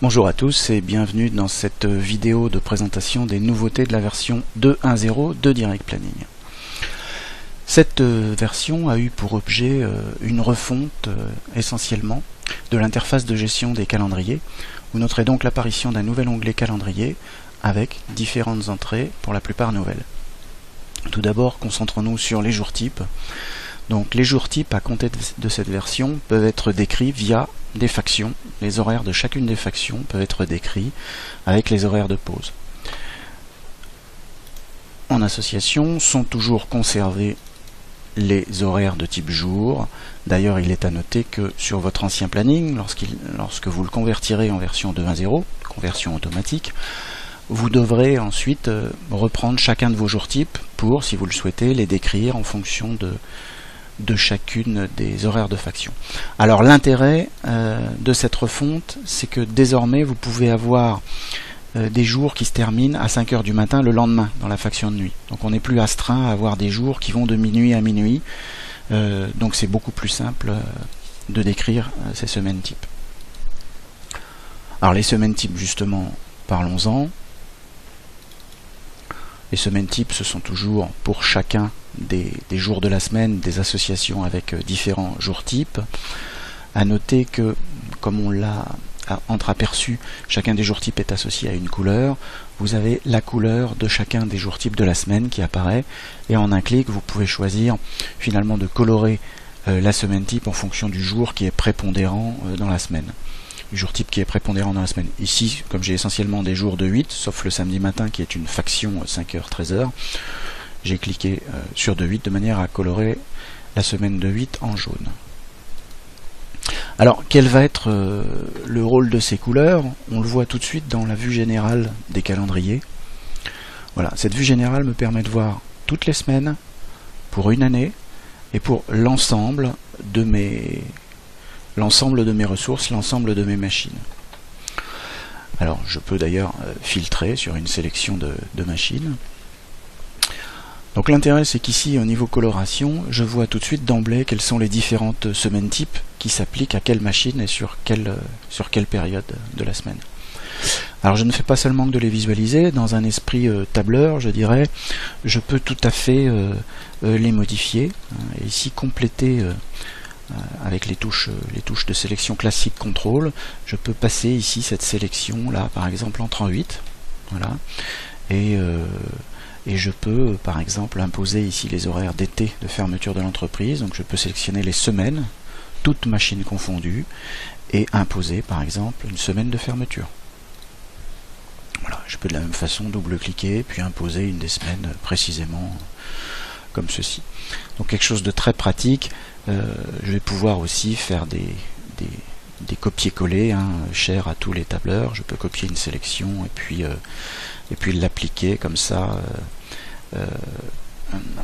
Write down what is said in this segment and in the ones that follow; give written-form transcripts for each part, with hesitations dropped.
Bonjour à tous et bienvenue dans cette vidéo de présentation des nouveautés de la version 2.1.0 de Direct Planning. Cette version a eu pour objet une refonte essentiellement de l'interface de gestion des calendriers. Vous noterez donc l'apparition d'un nouvel onglet calendrier avec différentes entrées, pour la plupart nouvelles. Tout d'abord, concentrons-nous sur les jours types. Donc les jours types à compter de cette version peuvent être décrits via des factions. Les horaires de chacune des factions peuvent être décrits avec les horaires de pause. En association sont toujours conservés les horaires de type jour. D'ailleurs, il est à noter que sur votre ancien planning, lorsque vous le convertirez en version 2.1.0, conversion automatique, vous devrez ensuite reprendre chacun de vos jours types pour, si vous le souhaitez, les décrire en fonction de chacune des horaires de faction. Alors l'intérêt de cette refonte, c'est que désormais vous pouvez avoir des jours qui se terminent à 5 heures du matin le lendemain dans la faction de nuit. Donc on n'est plus astreint à avoir des jours qui vont de minuit à minuit. Donc c'est beaucoup plus simple de décrire ces semaines types. Alors les semaines types, justement, parlons-en. Les semaines types, ce sont toujours pour chacun des jours de la semaine, des associations avec différents jours types. À noter que, comme on l'a entreaperçu, chacun des jours types est associé à une couleur. Vous avez la couleur de chacun des jours types de la semaine qui apparaît, et en un clic, vous pouvez choisir finalement de colorer la semaine type en fonction du jour qui est prépondérant dans la semaine. Du jour type qui est prépondérant dans la semaine. Ici, comme j'ai essentiellement des jours de 8, sauf le samedi matin qui est une faction 5h, 13h, j'ai cliqué sur de 8 de manière à colorer la semaine de 8 en jaune. Alors, quel va être le rôle de ces couleurs? On le voit tout de suite dans la vue générale des calendriers. Voilà, cette vue générale me permet de voir toutes les semaines, pour une année, et pour l'ensemble de mes ressources, l'ensemble de mes machines. Alors je peux d'ailleurs filtrer sur une sélection de machines. Donc l'intérêt, c'est qu'ici, au niveau coloration, je vois tout de suite d'emblée quelles sont les différentes semaines types qui s'appliquent à quelle machine et sur quelle période de la semaine. Alors je ne fais pas seulement que de les visualiser, dans un esprit tableur, je dirais, je peux tout à fait les modifier, et ici compléter avec les touches de sélection classique contrôle. Je peux passer ici cette sélection là par exemple en 38, voilà, et je peux par exemple imposer ici les horaires d'été de fermeture de l'entreprise. Donc je peux sélectionner les semaines, toutes machines confondues, et imposer par exemple une semaine de fermeture. Voilà, je peux de la même façon double-cliquer puis imposer une des semaines précisément comme ceci. Donc quelque chose de très pratique. Je vais pouvoir aussi faire des copier-coller, cher à tous les tableurs. Je peux copier une sélection et puis l'appliquer comme ça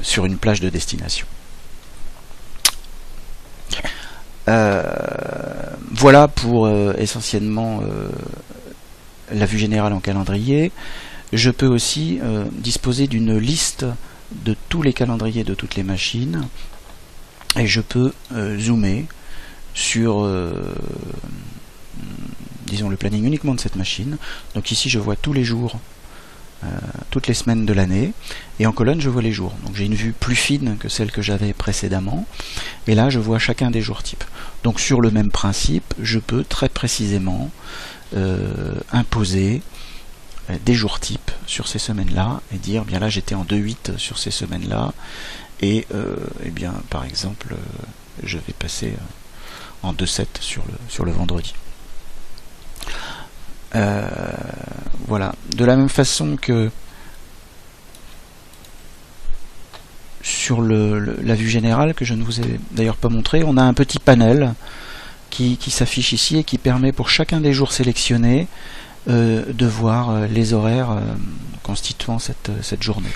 sur une plage de destination. Voilà pour essentiellement la vue générale en calendrier. Je peux aussi disposer d'une liste de tous les calendriers de toutes les machines, et je peux zoomer sur disons le planning uniquement de cette machine. Donc ici je vois tous les jours, toutes les semaines de l'année, et en colonne je vois les jours. Donc j'ai une vue plus fine que celle que j'avais précédemment, et là je vois chacun des jours types. Donc sur le même principe, je peux très précisément imposer des jours types sur ces semaines-là, et dire bien là j'étais en 2.8 sur ces semaines-là, et bien par exemple je vais passer en 2.7 sur le vendredi. Voilà, de la même façon que sur la vue générale, que je ne vous ai d'ailleurs pas montré, on a un petit panel qui s'affiche ici et qui permet pour chacun des jours sélectionnés de voir les horaires constituant cette journée.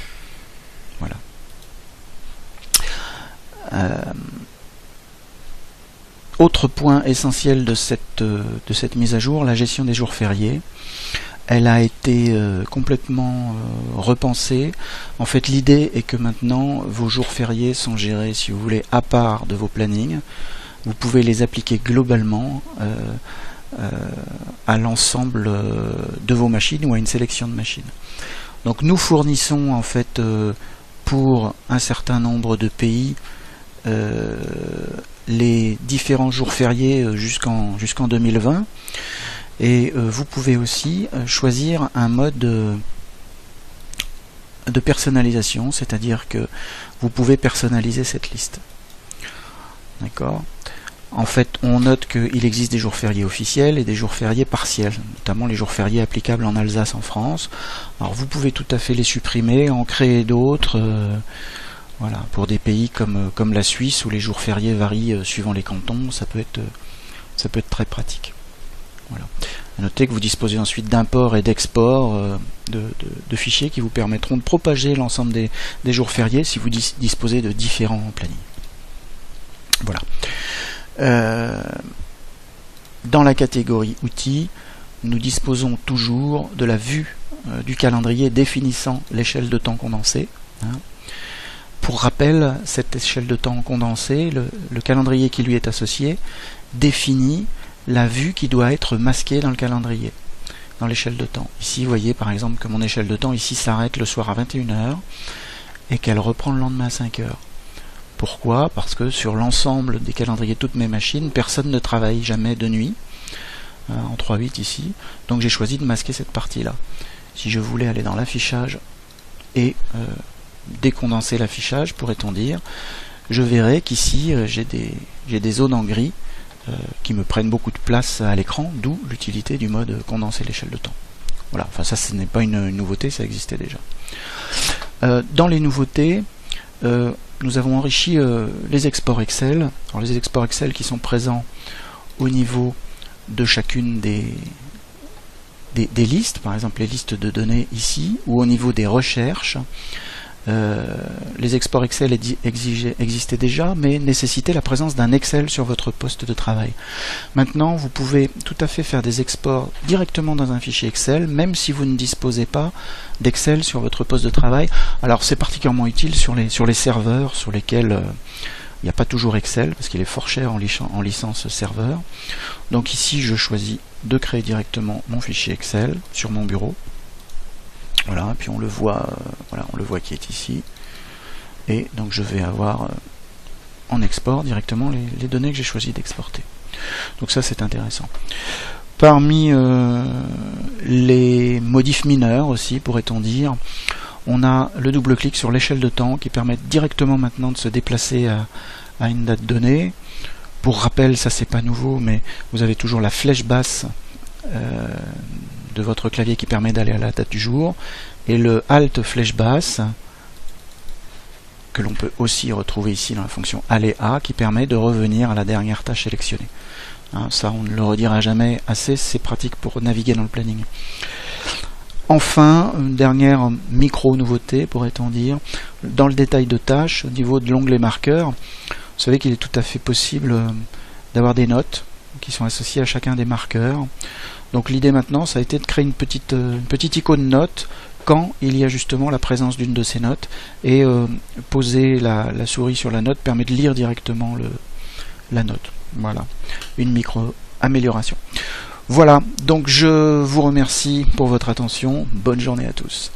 Voilà. Autre point essentiel de cette mise à jour, la gestion des jours fériés. Elle a été complètement repensée. En fait, l'idée est que maintenant, vos jours fériés sont gérés, si vous voulez, à part de vos plannings. Vous pouvez les appliquer globalement à l'ensemble de vos machines ou à une sélection de machines. Donc nous fournissons en fait pour un certain nombre de pays les différents jours fériés jusqu'en 2020, et vous pouvez aussi choisir un mode de personnalisation, c'est-à-dire que vous pouvez personnaliser cette liste. D'accord ? En fait, on note qu'il existe des jours fériés officiels et des jours fériés partiels, notamment les jours fériés applicables en Alsace, en France. Alors vous pouvez tout à fait les supprimer, en créer d'autres, voilà, pour des pays comme la Suisse où les jours fériés varient suivant les cantons, ça peut être très pratique. Voilà. Notez que vous disposez ensuite d'import et d'export de fichiers qui vous permettront de propager l'ensemble des jours fériés si vous disposez de différents plannings. Voilà. Dans la catégorie outils, nous disposons toujours de la vue du calendrier définissant l'échelle de temps condensée. Pour rappel, cette échelle de temps condensée, le calendrier qui lui est associé, définit la vue qui doit être masquée dans le calendrier, dans l'échelle de temps. Ici, vous voyez par exemple que mon échelle de temps ici s'arrête le soir à 21 h et qu'elle reprend le lendemain à 5 h. Pourquoi? Parce que sur l'ensemble des calendriers de toutes mes machines, personne ne travaille jamais de nuit, en 3.8 ici, donc j'ai choisi de masquer cette partie-là. Si je voulais aller dans l'affichage et décondenser l'affichage, pourrait-on dire, je verrai qu'ici j'ai des zones en gris qui me prennent beaucoup de place à l'écran, d'où l'utilité du mode condenser l'échelle de temps. Voilà, enfin ça ce n'est pas une nouveauté, ça existait déjà. Dans les nouveautés, nous avons enrichi les exports Excel. Alors les exports Excel qui sont présents au niveau de chacune des listes, par exemple les listes de données ici, ou au niveau des recherches. Les exports Excel existaient déjà, mais nécessitaient la présence d'un Excel sur votre poste de travail. Maintenant, vous pouvez tout à fait faire des exports directement dans un fichier Excel, même si vous ne disposez pas d'Excel sur votre poste de travail. Alors c'est particulièrement utile sur les serveurs sur lesquels il n'y a pas toujours Excel, parce qu'il est fort cher en licence serveur. Donc ici, je choisis de créer directement mon fichier Excel sur mon bureau. Voilà, puis on le voit, qui est ici, et donc je vais avoir en export directement les données que j'ai choisi d'exporter. Donc ça c'est intéressant. Parmi les modifs mineurs aussi, pourrait-on dire, on a le double-clic sur l'échelle de temps qui permet directement maintenant de se déplacer à une date donnée. Pour rappel, ça c'est pas nouveau, mais vous avez toujours la flèche basse de votre clavier qui permet d'aller à la date du jour, et le Alt flèche basse que l'on peut aussi retrouver ici dans la fonction Aléa qui permet de revenir à la dernière tâche sélectionnée. Ça on ne le redira jamais assez, c'est pratique pour naviguer dans le planning. Enfin, une dernière micro-nouveauté pourrait-on dire, dans le détail de tâches, au niveau de l'onglet marqueur, vous savez qu'il est tout à fait possible d'avoir des notes qui sont associées à chacun des marqueurs. Donc l'idée maintenant, ça a été de créer une petite icône note quand il y a justement la présence d'une de ces notes, et poser la souris sur la note permet de lire directement la note. Voilà, une micro-amélioration. Voilà, donc je vous remercie pour votre attention, bonne journée à tous.